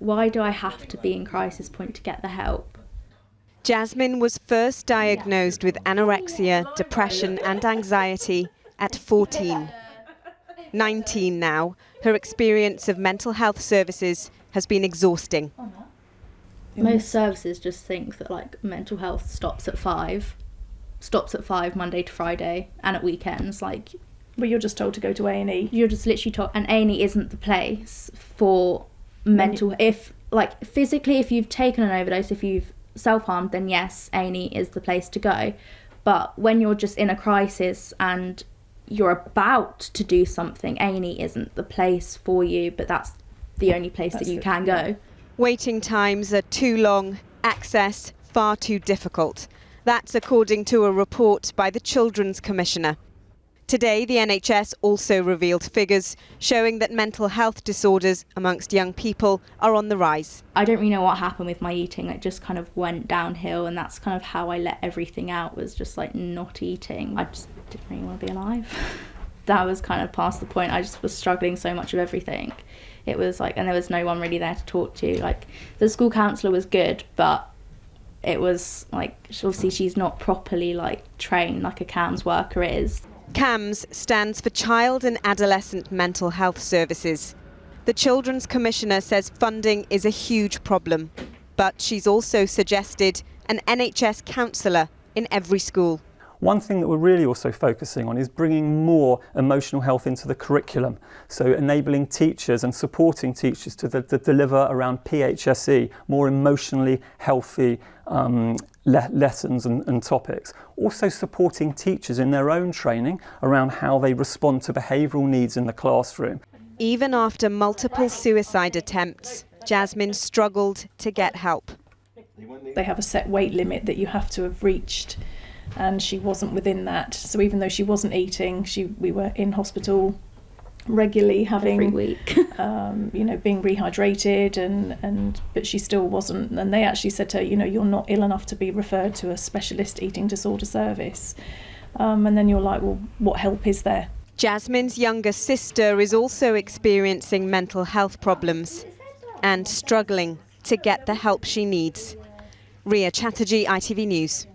why do I have to be in crisis point to get the help? Jasmine was first diagnosed with anorexia, depression and anxiety at 14. 19 now, her experience of mental health services has been exhausting. Most services just think that like mental health stops at 5 Monday to Friday and at weekends. Like, but you're just told to go to A&E. You're just literally told, and A&E isn't the place for mental. If like physically, if you've taken an overdose, if you've self-harmed, then yes, A&E is the place to go. But when you're just in a crisis and you're about to do something, A&E isn't the place for you, but that's the only place that you can go. Waiting times are too long, access far too difficult. That's according to a report by the Children's Commissioner. Today, the NHS also revealed figures showing that mental health disorders amongst young people are on the rise. I don't really know what happened with my eating. It just kind of went downhill, and that's kind of how I let everything out, was just like not eating. I just didn't really want to be alive. That was kind of past the point. I just was struggling so much with everything. It was like, and there was no one really there to talk to. Like, the school counsellor was good, but it was like, obviously she's not properly like trained like a CAMHS worker is. CAMHS stands for Child and Adolescent Mental Health Services. The Children's Commissioner says funding is a huge problem, but she's also suggested an NHS counsellor in every school. One thing that we're really also focusing on is bringing more emotional health into the curriculum. So enabling teachers and supporting teachers to deliver around PHSE, more emotionally healthy lessons and topics. Also supporting teachers in their own training around how they respond to behavioural needs in the classroom. Even after multiple suicide attempts, Jasmine struggled to get help. They have a set weight limit that you have to have reached, and she wasn't within that. So even though she wasn't eating, we were in hospital regularly, having every week, being rehydrated, but she still wasn't. And they actually said to her, you're not ill enough to be referred to a specialist eating disorder service. And then you're like, well, what help is there? Jasmine's younger sister is also experiencing mental health problems and struggling to get the help she needs. Ria Chatterjee, ITV News.